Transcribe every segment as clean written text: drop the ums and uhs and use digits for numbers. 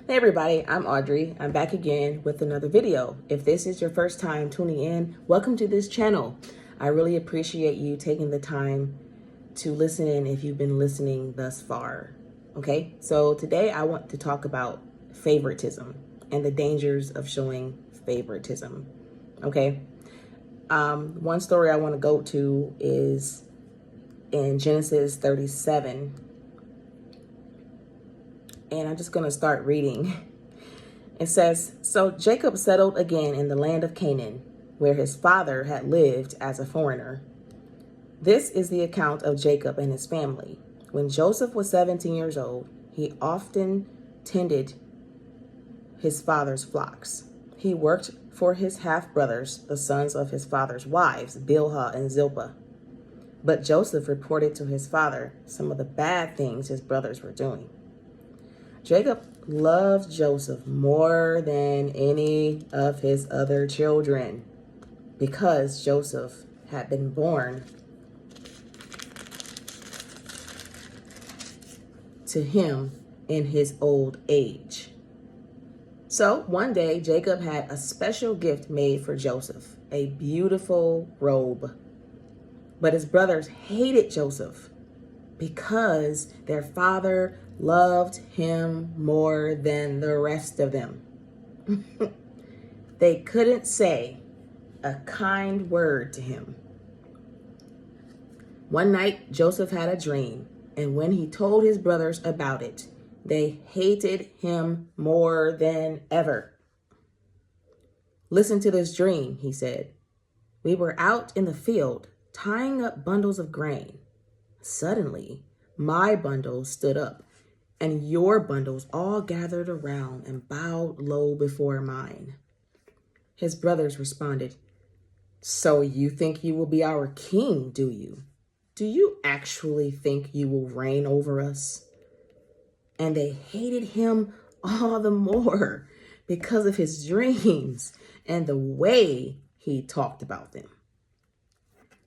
Hey everybody, I'm Audrey. I'm back again with another video. If this is your first time tuning in, welcome to this channel. I really appreciate you taking the time to listen in if you've been listening thus far. Okay, so today I want to talk about favoritism and the dangers of showing favoritism. Okay, one story I want to go to is in Genesis 37. And I'm just going to start reading. It says, "So Jacob settled again in the land of Canaan, where his father had lived as a foreigner. This is the account of Jacob and his family. When Joseph was 17 years old, he often tended his father's flocks. He worked for his half-brothers, the sons of his father's wives, Bilhah and Zilpah. But Joseph reported to his father some of the bad things his brothers were doing. Jacob loved Joseph more than any of his other children because Joseph had been born to him in his old age. So one day, Jacob had a special gift made for Joseph, a beautiful robe. But his brothers hated Joseph because their father loved him more than the rest of them. They couldn't say a kind word to him. One night, Joseph had a dream, and when he told his brothers about it, they hated him more than ever. "Listen to this dream," he said. "We were out in the field tying up bundles of grain. Suddenly, my bundles stood up, and your bundles all gathered around and bowed low before mine." His brothers responded, "So you think you will be our king, do you? Do you actually think you will reign over us?" And they hated him all the more because of his dreams and the way he talked about them.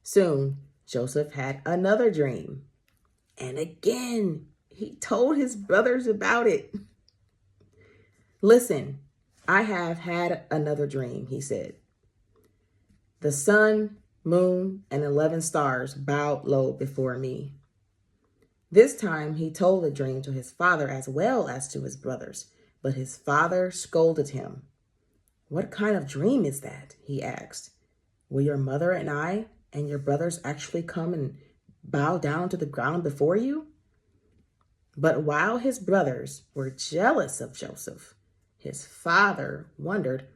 Soon, Joseph had another dream. And again, he told his brothers about it. "Listen, I have had another dream," he said. "The sun, moon, and 11 stars bowed low before me." This time, he told the dream to his father as well as to his brothers. But his father scolded him. "What kind of dream is that?" he asked. "Will your mother and I and your brothers actually come and bow down to the ground before you?" But while his brothers were jealous of Joseph, his father wondered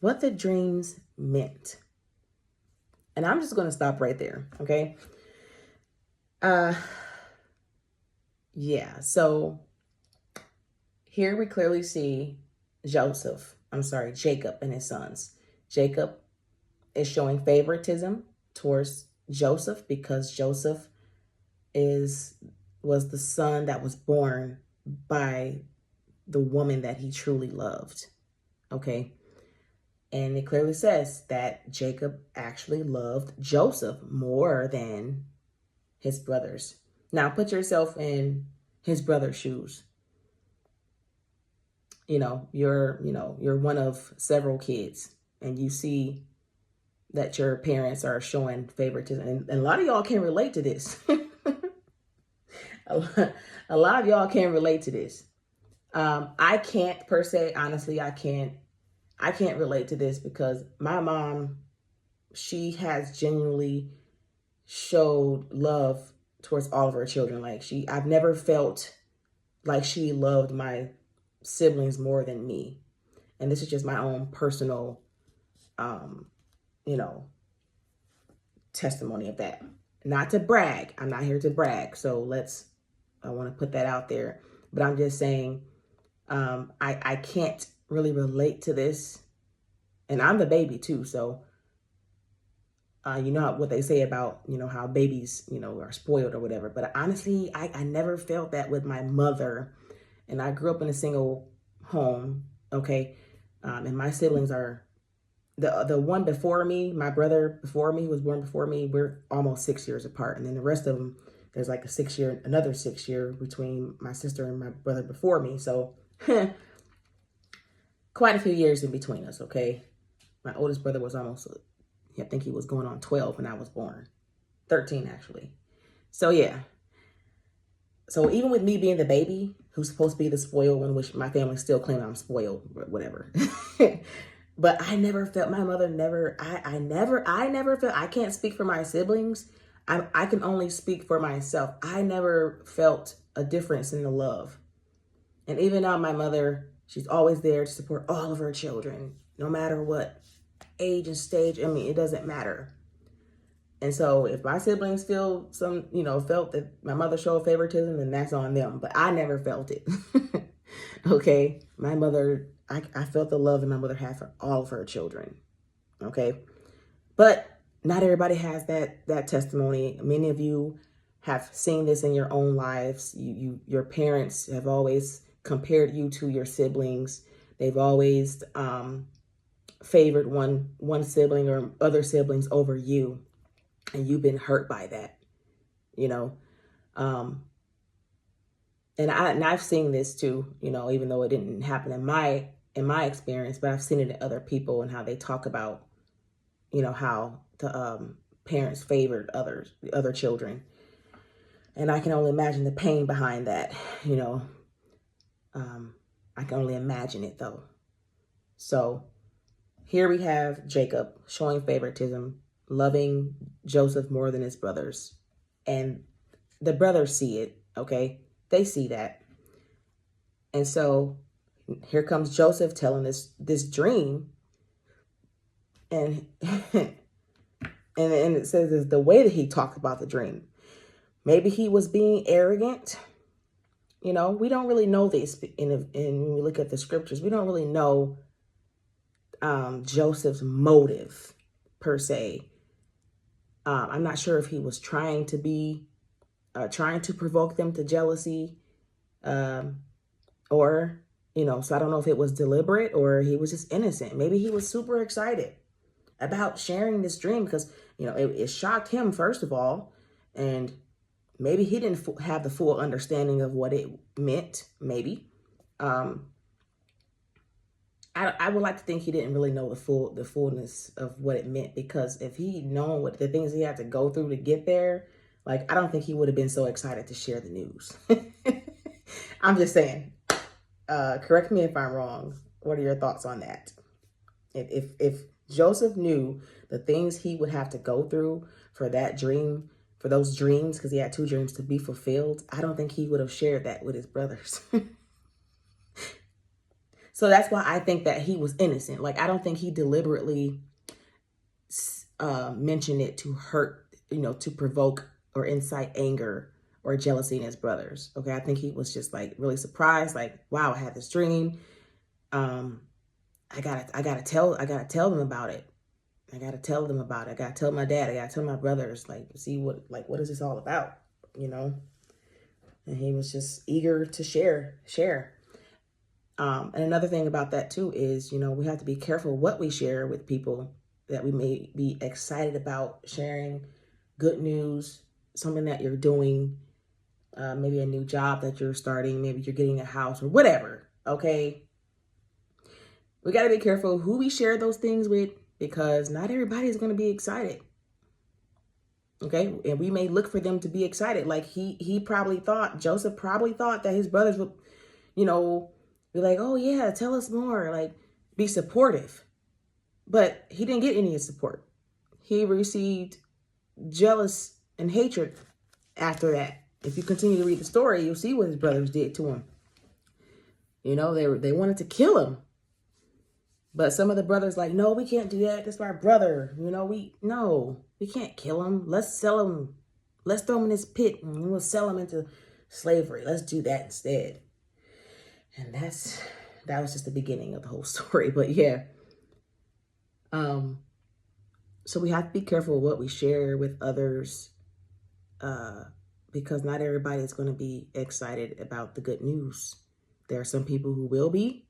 what the dreams meant. And I'm just going to stop right there, okay? So here we clearly see Jacob and his sons. Jacob is showing favoritism towards Joseph because Joseph was the son that was born by the woman that he truly loved. Okay. And it clearly says that Jacob actually loved Joseph more than his brothers. Now put yourself in his brother's shoes. You're one of several kids and you see that your parents are showing favoritism. And a lot of y'all can relate to this. A lot of y'all can relate to this. I can't per se, honestly, I can't relate to this because my mom, she has genuinely showed love towards all of her children. I've never felt like she loved my siblings more than me. And this is just my own personal, testimony of that. Not to brag. I'm not here to brag. So I want to put that out there. But I'm just saying, I can't really relate to this. And I'm the baby too. So, you know what they say about, how babies, are spoiled or whatever. But honestly, I never felt that with my mother. And I grew up in a single home. Okay. And my siblings are the one before me, my brother before me was born before me. We're almost 6 years apart. And then the rest of them, there's like another 6 year between my sister and my brother before me. So quite a few years in between us, okay? My oldest brother was almost, I think he was going on 12 when I was born. 13, actually. So, yeah. So, even with me being the baby, who's supposed to be the spoiled one, which my family still claim I'm spoiled, but whatever. But I never felt, my mother never, I never felt, I can't speak for my siblings. I can only speak for myself. I never felt a difference in the love. And even now, my mother, she's always there to support all of her children, no matter what age and stage. I mean, it doesn't matter. And so if my siblings feel felt that my mother showed favoritism, then that's on them. But I never felt it. Okay. My mother, I felt the love that my mother had for all of her children. Okay. But not everybody has that testimony. Many of you have seen this in your own lives. Your parents have always compared you to your siblings. They've always favored one sibling or other siblings over you, and you've been hurt by that, and I've seen this too, even though it didn't happen in my experience, but I've seen it in other people and how they talk about, how the parents favored other children. And I can only imagine the pain behind that, I can only imagine it though. So here we have Jacob showing favoritism, loving Joseph more than his brothers. And the brothers see it, okay? They see that. And so here comes Joseph telling this dream. And and it says the way that he talked about the dream. Maybe he was being arrogant. We don't really know this. And when we look at the scriptures, we don't really know Joseph's motive per se. I'm not sure if he was trying to provoke them to jealousy, or, so I don't know if it was deliberate or he was just innocent. Maybe he was super excited about sharing this dream because, it shocked him, first of all, and maybe he didn't have the full understanding of what it meant, maybe. I would like to think he didn't really know the fullness of what it meant, because if he'd known what the things he had to go through to get there, I don't think he would have been so excited to share the news. I'm just saying. Correct me if I'm wrong. What are your thoughts on that? If Joseph knew the things he would have to go through for that dream, for those dreams, because he had 2 dreams to be fulfilled, I don't think he would have shared that with his brothers. So that's why I think that he was innocent. I don't think he deliberately mentioned it to hurt, to provoke or incite anger or jealousy in his brothers. Okay, I think he was just really surprised, wow, I had this dream. I gotta tell them about it. I gotta tell them about it. I gotta tell my dad. I gotta tell my brothers. See what is this all about? And he was just eager to share. And another thing about that too is, we have to be careful what we share with people that we may be excited about sharing. Good news, something that you're doing, maybe a new job that you're starting, maybe you're getting a house or whatever. Okay. We got to be careful who we share those things with, because not everybody is going to be excited. Okay. And we may look for them to be excited. Joseph probably thought that his brothers would, be like, oh yeah, tell us more, be supportive. But he didn't get any support. He received jealous and hatred after that. If you continue to read the story, you'll see what his brothers did to him. They wanted to kill him. But some of the brothers no, we can't do that. That's our brother. We can't kill him. Let's sell him. Let's throw him in this pit and we'll sell him into slavery. Let's do that instead. And that was just the beginning of the whole story. But yeah. So we have to be careful what we share with others, because not everybody is going to be excited about the good news. There are some people who will be,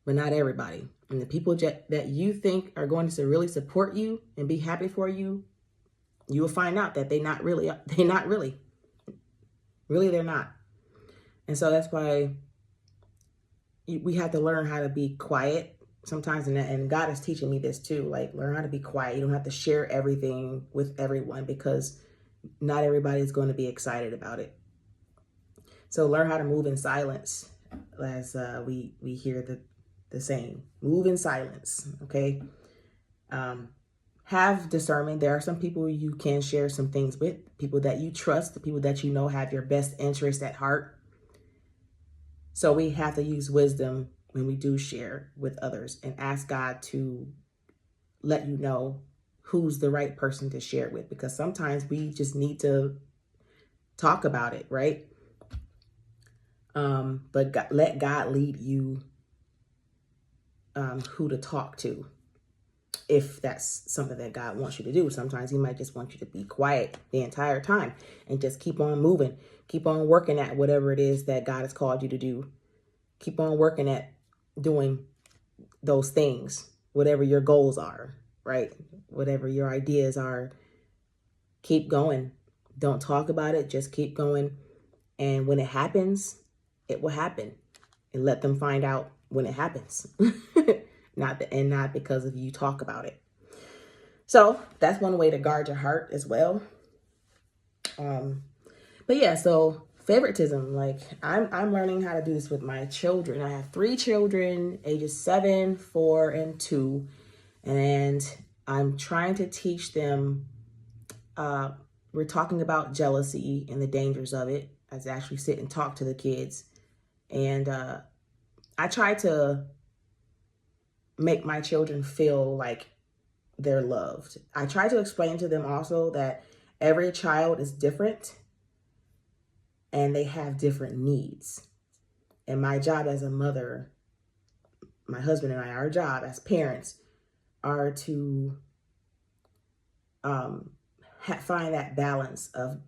but not everybody. And the people that you think are going to really support you and be happy for you, you will find out that they're not really. Really, they're not. And so that's why, we have to learn how to be quiet sometimes, and God is teaching me this too. Like, learn how to be quiet. You don't have to share everything with everyone because not everybody is going to be excited about it. So learn how to move in silence, as we hear the saying, move in silence. Okay. Have discernment. There are some people you can share some things with, people that you trust, the people that you know have your best interest at heart. So we have to use wisdom when we do share with others, and ask God to let you know who's the right person to share with, because sometimes we just need to talk about it, right? But let God lead you who to talk to, if that's something that God wants you to do. Sometimes he might just want you to be quiet the entire time and just keep on moving, keep on working at whatever it is that God has called you to do. Keep on working at doing those things, whatever your goals are, right? Whatever your ideas are, keep going. Don't talk about it, just keep going. And when it happens, it will happen. And let them find out when it happens. Not because of you talk about it. So that's one way to guard your heart as well. But yeah, so favoritism, like I'm learning how to do this with my children. I have 3 children, ages 7, 4, and 2. And I'm trying to teach them, we're talking about jealousy and the dangers of it. I actually sit and talk to the kids. And I try to make my children feel like they're loved. I try to explain to them also that every child is different and they have different needs. And my job as a mother, my husband and I, our job as parents are to find that balance of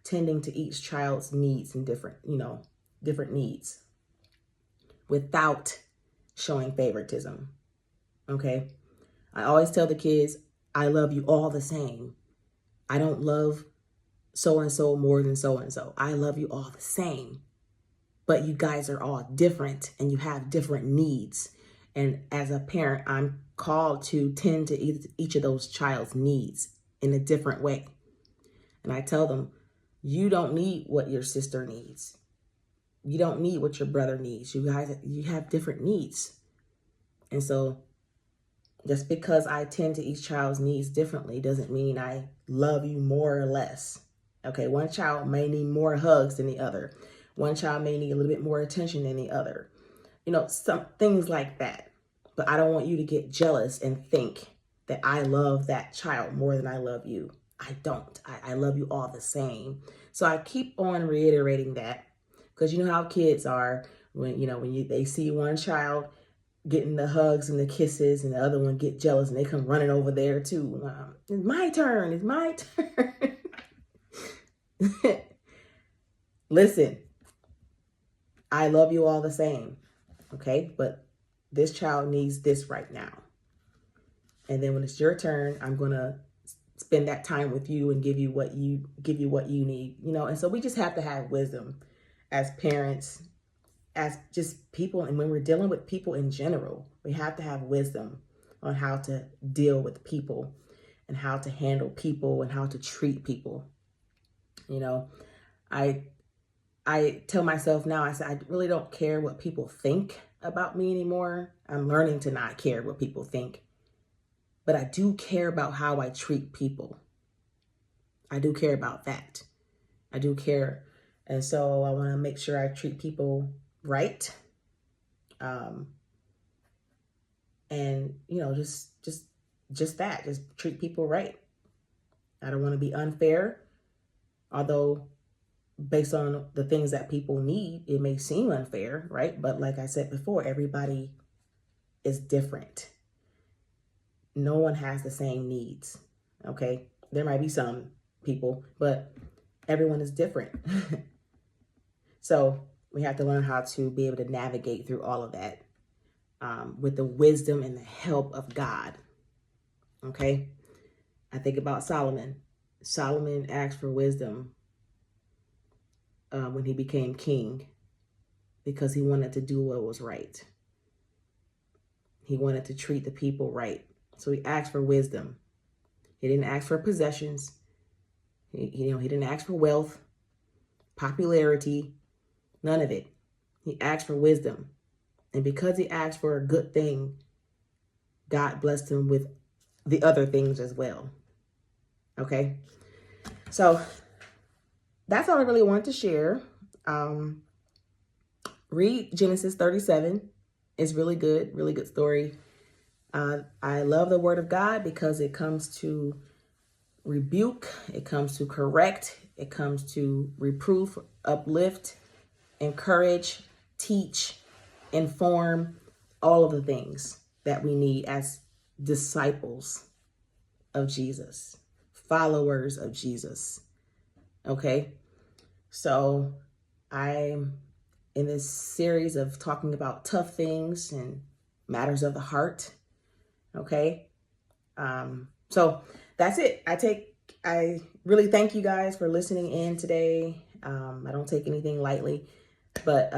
tending to each child's needs and different needs without showing favoritism. Okay. I always tell the kids, I love you all the same. I don't love so-and-so more than so-and-so. I love you all the same, but you guys are all different and you have different needs. And as a parent, I'm called to tend to each of those child's needs in a different way. And I tell them, you don't need what your sister needs. You don't need what your brother needs. You have different needs. And so just because I tend to each child's needs differently doesn't mean I love you more or less. Okay, one child may need more hugs than the other. One child may need a little bit more attention than the other. Some things like that. But I don't want you to get jealous and think that I love that child more than I love you. I don't. I love you all the same. So I keep on reiterating that, because you know how kids are when they see one child getting the hugs and the kisses and the other one get jealous and they come running over there too. It's my turn. It's my turn. Listen, I love you all the same. Okay. But this child needs this right now. And then when it's your turn, I'm going to spend that time with you and give you what you need, And so we just have to have wisdom as parents, as just people. And when we're dealing with people in general, we have to have wisdom on how to deal with people and how to handle people and how to treat people. I tell myself now, I say, I really don't care what people think about me anymore. I'm learning to not care what people think, but I do care about how I treat people. I do care about that. I do care. And so I want to make sure I treat people right. And just that, just treat people right. I don't want to be unfair, although based on the things that people need, it may seem unfair, right? But like I said before, everybody is different. No one has the same needs, okay? There might be some people, but everyone is different. So we have to learn how to be able to navigate through all of that with the wisdom and the help of God, okay? I think about Solomon. Solomon asked for wisdom when he became king, because he wanted to do what was right. He wanted to treat the people right. So he asked for wisdom. He didn't ask for possessions. He didn't ask for wealth, popularity, none of it. He asked for wisdom. And because he asked for a good thing, God blessed him with the other things as well. Okay? So that's all I really wanted to share. Read Genesis 37. It's really good story. I love the word of God because it comes to rebuke, it comes to correct, it comes to reproof, uplift, encourage, teach, inform, all of the things that we need as disciples of Jesus, followers of Jesus. Okay? So I'm in this series of talking about tough things and matters of the heart. Okay? So that's it. I really thank you guys for listening in today. I don't take anything lightly, but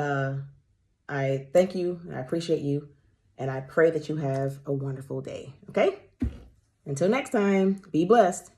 I thank you, and I appreciate you, and I pray that you have a wonderful day. Okay? Until next time, be blessed.